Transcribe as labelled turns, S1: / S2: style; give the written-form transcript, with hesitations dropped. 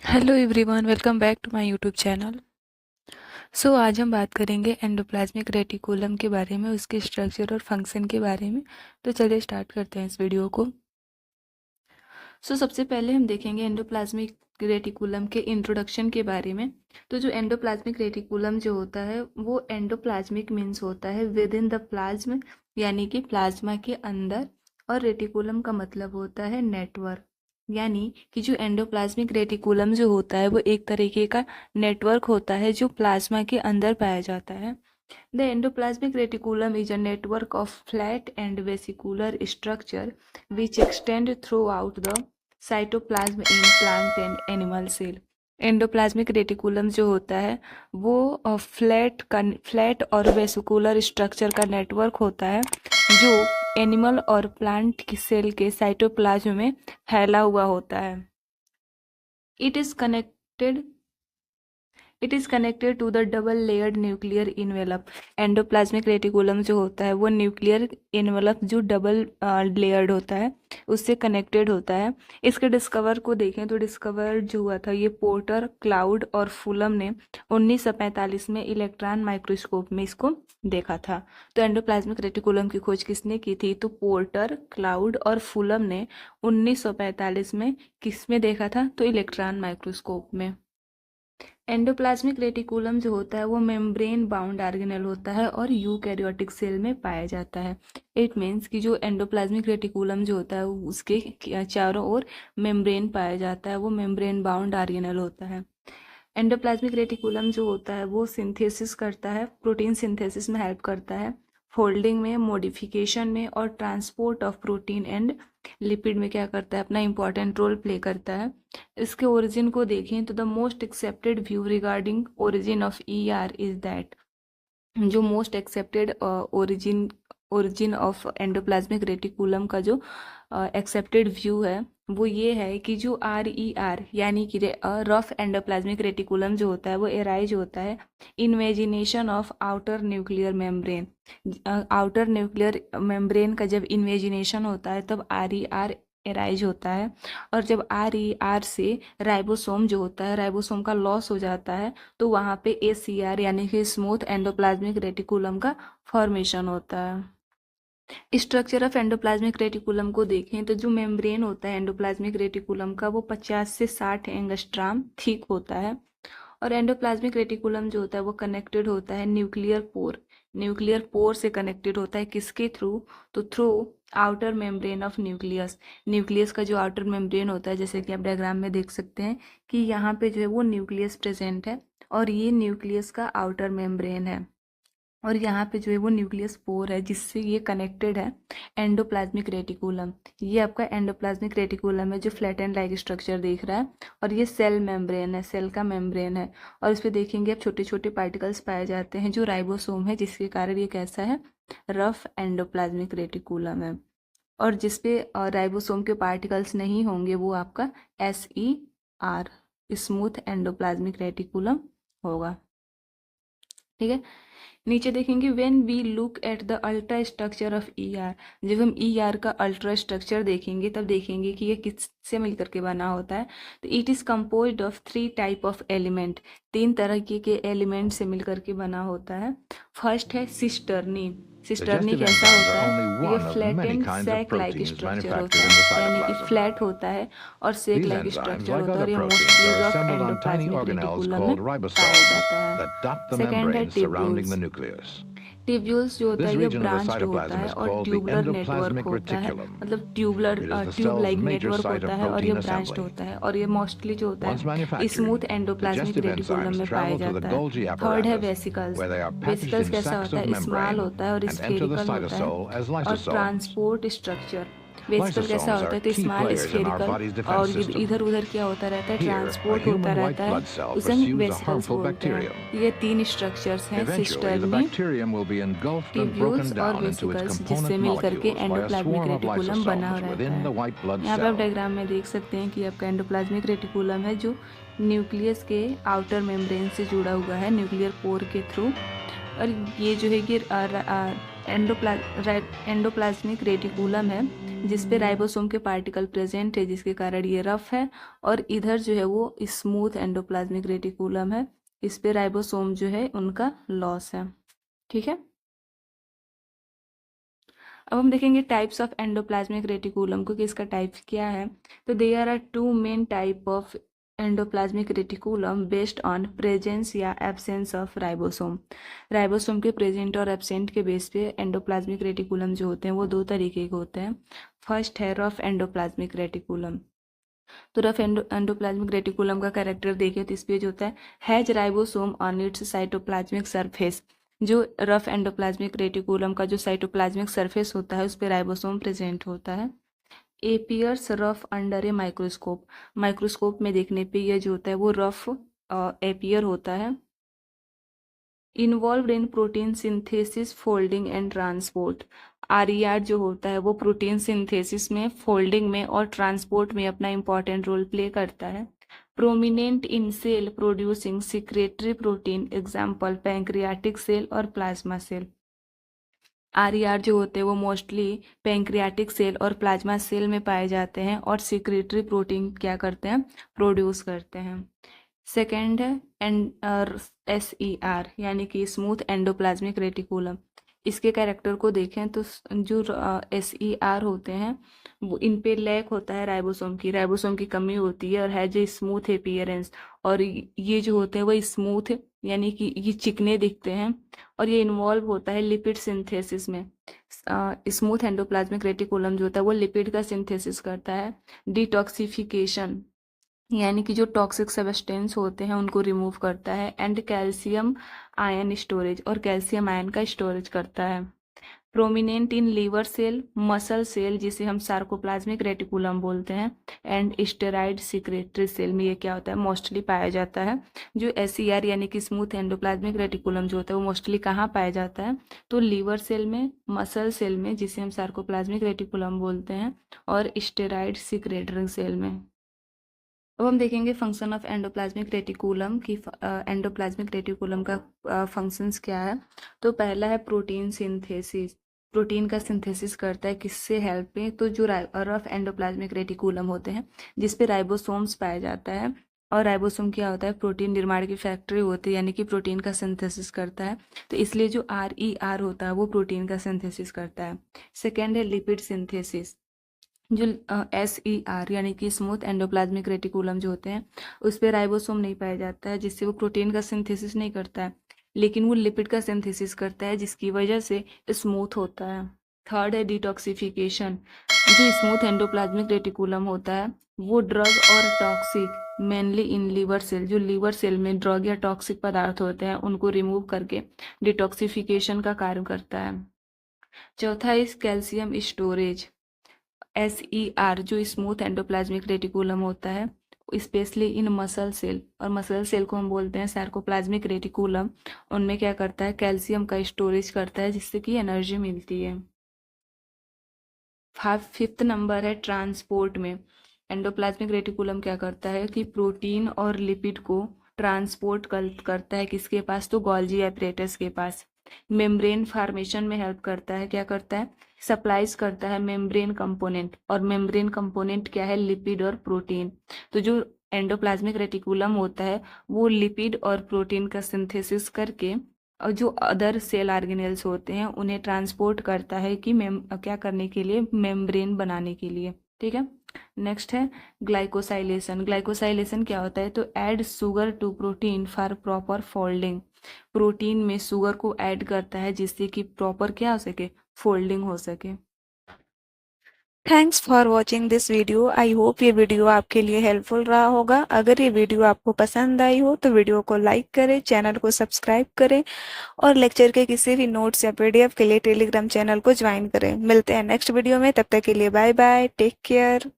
S1: Hello everyone, welcome back to my YouTube channel. आज हम बात करेंगे एंडोप्लाज्मिक रेटिकुलम के बारे में, उसके स्ट्रक्चर और फंक्शन के बारे में। तो चलिए स्टार्ट करते हैं इस वीडियो को। सबसे पहले हम देखेंगे एंडोप्लाज्मिक रेटिकुलम के इंट्रोडक्शन के बारे में। तो जो एंडोप्लाज्मिक रेटिकुलम जो होता है वो एंडोप्लाज्मिक मीन्स होता है विद इन द प्लाज्म, यानी कि प्लाज्मा के अंदर। और रेटिकुलम का मतलब होता है नेटवर्क, यानी कि जो एंडोप्लाज्मिक रेटिकुलम जो होता है वो एक तरीके का नेटवर्क होता है जो प्लाज्मा के अंदर पाया जाता है। The endoplasmic reticulum is a network of flat and vesicular structure which extend throughout the cytoplasm in plant and animal cell. Endoplasmic reticulum जो होता है वो फ्लैट और वेसिकुलर स्ट्रक्चर का नेटवर्क होता है जो एनिमल और प्लांट की सेल के साइटोप्लाज्म में फैला हुआ होता है। It is connected to the double layered nuclear envelope. Endoplasmic reticulum जो होता है वो न्यूक्लियर इनवेलप जो डबल लेयर्ड होता है उससे कनेक्टेड होता है। इसके डिस्कवर को देखें तो डिस्कवर जो हुआ था ये पोर्टर, क्लाउड और फुलम ने 1945 में इलेक्ट्रॉन माइक्रोस्कोप में इसको देखा था। तो एंडोप्लाज्मिक रेटिकुलम की खोज किसने की थी? तो पोर्टर, क्लाउड और फुलम ने 1945 में किस में देखा था? तो इलेक्ट्रॉन माइक्रोस्कोप में। एंडोप्लाज्मिक रेटिकुलम जो होता है वो मेम्ब्रेन बाउंड ऑर्गेनेल होता है और यूकैरियोटिक सेल में पाया जाता है। इट मीन्स कि जो एंडोप्लाज्मिक रेटिकुलम जो होता है उसके चारों ओर मेम्ब्रेन पाया जाता है, वो मेम्ब्रेन बाउंड ऑर्गेनेल होता है। एंडोप्लाज्मिक रेटिकुलम जो होता है वो सिंथेसिस करता है, प्रोटीन सिंथेसिस में हेल्प करता है, फोल्डिंग में, मॉडिफिकेशन में और transport of protein and lipid में क्या करता है? अपना इंपॉर्टेंट रोल प्ले करता है। इसके ओरिजिन को देखें तो the most accepted view regarding origin of ER is that, जो most accepted origin of endoplasmic reticulum का जो एक्सेप्टेड व्यू है वो ये है कि जो RER यानी कि रफ एंडोप्लाज्मिक रेटिकुलम जो होता है वो एराइज होता है invagination of outer nuclear membrane. Outer nuclear membrane का जब इन्वेजिनेशन होता है तब RER एराइज होता है। और जब RER से राइबोसोम जो होता है, राइबोसोम का लॉस हो जाता है तो वहाँ पे ACR यानी कि स्मूथ एंडोप्लाज्मिक रेटिकुलम का फॉर्मेशन होता है। स्ट्रक्चर ऑफ एंडोप्लाज्मिक रेटिकुलम को देखें तो जो मेम्ब्रेन होता है एंडोप्लाज्मिक रेटिकुलम का वो 50 से 60 एंगस्ट्राम थिक होता है। और एंडोप्लाज्मिक रेटिकुलम जो होता है वो कनेक्टेड होता है न्यूक्लियर पोर से कनेक्टेड होता है। किसके थ्रू? तो through outer membrane of nucleus. Nucleus का जो आउटर मेम्ब्रेन होता है, जैसे कि आप डायग्राम में देख सकते हैं कि यहाँ पे जो है वो न्यूक्लियस प्रेजेंट है और ये न्यूक्लियस का आउटर मेम्ब्रेन है। और यहाँ पे जो है वो न्यूक्लियस पोर है जिससे ये कनेक्टेड है एंडोप्लाज्मिक रेटिकुलम। ये आपका एंडोप्लाज्मिक रेटिकुलम है जो फ्लैटेंड लाइक स्ट्रक्चर देख रहा है। और ये सेल मेम्ब्रेन है, सेल का मेम्ब्रेन है। और इस पे देखेंगे आप छोटे छोटे पार्टिकल्स पाए जाते हैं जो राइबोसोम है, जिसके कारण ये कैसा है? रफ एंडोप्लाज्मिक रेटिकुलम है। और जिसपे राइबोसोम के पार्टिकल्स नहीं होंगे वो आपका SER स्मूथ एंडोप्लाज्मिक रेटिकुलम होगा। ठीक है, नीचे देखेंगे when we look at the ultra structure of ER। जब हम ER का अल्ट्रा स्ट्रक्चर देखेंगे तब देखेंगे कि ये किससे मिलकर के बना होता है। तो it is composed of 3 type of element. 3 तरह के एलिमेंट से मिलकर के बना होता है। फर्स्ट है सिस्टर्नी। सिस्टर्नी कैसा होता है? ये फ्लैटेंड सैक लाइक स्ट्रक्चर होता है, यानी कि फ्लैट होता है और सेक लाइक स्ट्रक्चर होता है और ये मोस्टली रफ एंडोप्लाज्मिक रेटिकुलम में पाया जाता है। सेकेंड है टिब्यूल्स। टिब्यूल्स जो होता है ये ब्रांच्ड होता है और ट्यूबुलर नेटवर्क होता है, मतलब ट्यूब लाइक नेटवर्क होता है और ये ब्रांच्ड होता है और ये मोस्टली जो होता है स्मूथ एंडोप्लाज्मिक रेटिकुलम में पाया जाता है। थर्ड है वेसिकल्स। वेसिकल्स कैसा होता है? स्मॉल होता है और स्फेरिकल होता है। और ट्रांसपोर्ट स्ट्रक्चर, वेसिकल कैसा होता है? तो स्मॉल स्फेरिकल और इधर उधर क्या होता रहता है? ट्रांसपोर्ट होता रहता है, उसे हम वेसिकल्स बोलते हैं। ये 3 स्ट्रक्चर्स हैं, सिस्टर्नी, ट्यूब्यूल्स और वेसिकल्स, जिससे मिलकर के एंडोप्लाज्मिक रेटिकुलम बना रहता है। यहाँ पे आप डायग्राम में देख सकते हैं कि आपका एंडोप्लाज्मिक रेटिकुलम है जो न्यूक्लियस के आउटर मेम्ब्रेन से जुड़ा हुआ है न्यूक्लियर पोर के थ्रू। और ये जो है कि एंडोप्लाज्मिक रेटिकुलम है जिस पे राइबोसोम के पार्टिकल प्रेजेंट है, जिसके कारण ये रफ है, और इधर जो है वो स्मूथ एंडोप्लाज्मिक रेटिकुलम है, इस पे राइबोसोम जो है उनका लॉस है। ठीक है, अब हम देखेंगे टाइप्स ऑफ एंडोप्लाज्मिक रेटिकुलम को कि इसका टाइप क्या है। तो there are two main type of endoplasmic reticulum based on presence या एब्सेंस ऑफ राइबोसोम। राइबोसोम के प्रेजेंट और एब्सेंट के बेस पे एंडोप्लाज्मिक रेटिकुलम जो होते हैं वो दो तरीके के होते हैं। फर्स्ट है रफ एंडोप्लाज्मिक रेटिकुलम। तो रफ एंडोप्लाज्मिक रेटिकुलम का कैरेक्टर देखें तो इस पे जो होता है has ribosome on it's cytoplasmic surface. जो रफ एंडोप्लाज्मिक रेटिकुलम का जो साइटोप्लाज्मिक सरफेस होता है उस पर राइबोसोम प्रेजेंट होता है। Appears rough under a microscope. Microscope में देखने पे ये जो होता है वो रफ एपियर होता है। Involve in protein synthesis folding and transport. RER जो होता है वो प्रोटीन सिंथेसिस में, फोल्डिंग में और ट्रांसपोर्ट में अपना इंपॉर्टेंट रोल प्ले करता है। Prominent in cell producing secretory protein, example pancreatic cell और प्लाज्मा सेल। आरईआर जो होते हैं वो मोस्टली पैंक्रियाटिक सेल और प्लाज्मा सेल में पाए जाते हैं और सिक्रेटरी प्रोटीन क्या करते हैं, प्रोड्यूस करते हैं। सेकेंड है SER यानी कि स्मूथ एंडोप्लाज्मिक रेटिकुलम। इसके कैरेक्टर को देखें तो जो SER होते हैं वो इन पे लैक होता है राइबोसोम की कमी होती है और है जो स्मूथ अपीयरेंस। और ये जो होते हैं वो स्मूथ यानी कि ये चिकने दिखते हैं और ये इन्वॉल्व होता है लिपिड सिंथेसिस में। स्मूथ एंडोप्लाज्मिक रेटिकुलम जो होता है वो लिपिड का सिंथेसिस करता है। डिटॉक्सिफिकेशन यानी कि जो टॉक्सिक सब्सटेंस होते हैं उनको रिमूव करता है। एंड कैल्शियम आयन स्टोरेज, और कैल्शियम आयन का स्टोरेज करता है। Prominent in liver cell, muscle cell जिसे हम सार्कोप्लाज्मिक रेटिकुलम बोलते हैं, एंड स्टेरॉइड सिक्रेटरी सेल में ये क्या होता है, मोस्टली पाया जाता है। जो SER यानी कि स्मूथ एंडोप्लाज्मिक रेटिकुलम जो होता है वो मोस्टली कहाँ पाया जाता है, तो लीवर सेल में, मसल सेल में जिसे हम सार्कोप्लाज्मिक रेटिकुलम बोलते हैं, और स्टेरॉइड सिक्रेटरी सेल में। अब हम देखेंगे फंक्शन ऑफ एंडोप्लाज्मिक रेटिकुलम की। एंडोप्लाज्मिक रेटिकुलम का फंक्शंस क्या है। तो पहला है प्रोटीन सिंथेसिस। प्रोटीन का सिंथेसिस करता है किससे हेल्प में, तो जो रफ एंडोप्लाज्मिक रेटिकुलम होते हैं जिस पे राइबोसोम्स पाया जाता है। और राइबोसोम क्या होता है, प्रोटीन निर्माण की फैक्ट्री होती है यानी कि प्रोटीन का सिंथेसिस करता है। तो इसलिए जो RER होता है वो प्रोटीन का सिंथेसिस करता है। सेकेंड है लिपिड सिंथेसिस। जो SER यानी कि स्मूथ एंडोप्लाज्मिक रेटिकुलम जो होते हैं उस पर राइबोसोम नहीं पाया जाता है, जिससे वो प्रोटीन का सिंथेसिस नहीं करता है, लेकिन वो लिपिड का सिंथेसिस करता है जिसकी वजह से स्मूथ होता है। थर्ड है डिटॉक्सिफिकेशन। जो स्मूथ एंडोप्लाज्मिक रेटिकुलम होता है वो ड्रग और toxic mainly in liver cell, जो लीवर सेल में ड्रग या टॉक्सिक पदार्थ होते हैं उनको रिमूव करके डिटॉक्सिफिकेशन का कार्य करता है। चौथा इस कैल्शियम स्टोरेज। SER जो स्मूथ एंडोप्लाज्मिक रेटिकुलम होता है स्पेशली इन मसल सेल, और मसल सेल को हम बोलते हैं सार्कोप्लाज्मिक रेटिकुलम, उनमें क्या करता है, कैल्शियम का स्टोरेज करता है जिससे कि एनर्जी मिलती है। फिफ्थ नंबर है ट्रांसपोर्ट में। एंडोप्लाज्मिक रेटिकुलम क्या करता है कि प्रोटीन और लिपिड को ट्रांसपोर्ट करता है किसके पास, तो गोल्जी एपरेटस के पास। मेम्ब्रेन फॉर्मेशन में हेल्प करता है, क्या करता है, सप्लाइज करता है मेम्ब्रेन कंपोनेंट, और मेम्ब्रेन कंपोनेंट क्या है, लिपिड और प्रोटीन। तो जो एंडोप्लाज्मिक रेटिकुलम होता है वो लिपिड और प्रोटीन का सिंथेसिस करके और जो अदर सेल ऑर्गेनेल्स होते हैं उन्हें ट्रांसपोर्ट करता है कि क्या करने के लिए, मेम्ब्रेन बनाने के लिए। ठीक है, नेक्स्ट है ग्लाइकोसाइलेशन। ग्लाइकोसाइलेशन क्या होता है, तो add sugar to protein for proper folding. Protein में शुगर को ऐड करता है जिससे कि प्रॉपर क्या हो सके, फोल्डिंग हो सके। Thanks for watching this video. I hope ये वीडियो आपके लिए हेल्पफुल रहा होगा। अगर ये वीडियो आपको पसंद आई हो तो वीडियो को लाइक करें, चैनल को सब्सक्राइब करें और लेक्चर के किसी भी नोट्स या PDF के लिए टेलीग्राम चैनल को ज्वाइन करें। मिलते हैं नेक्स्ट वीडियो में, तब तक के लिए बाय बाय, टेक केयर।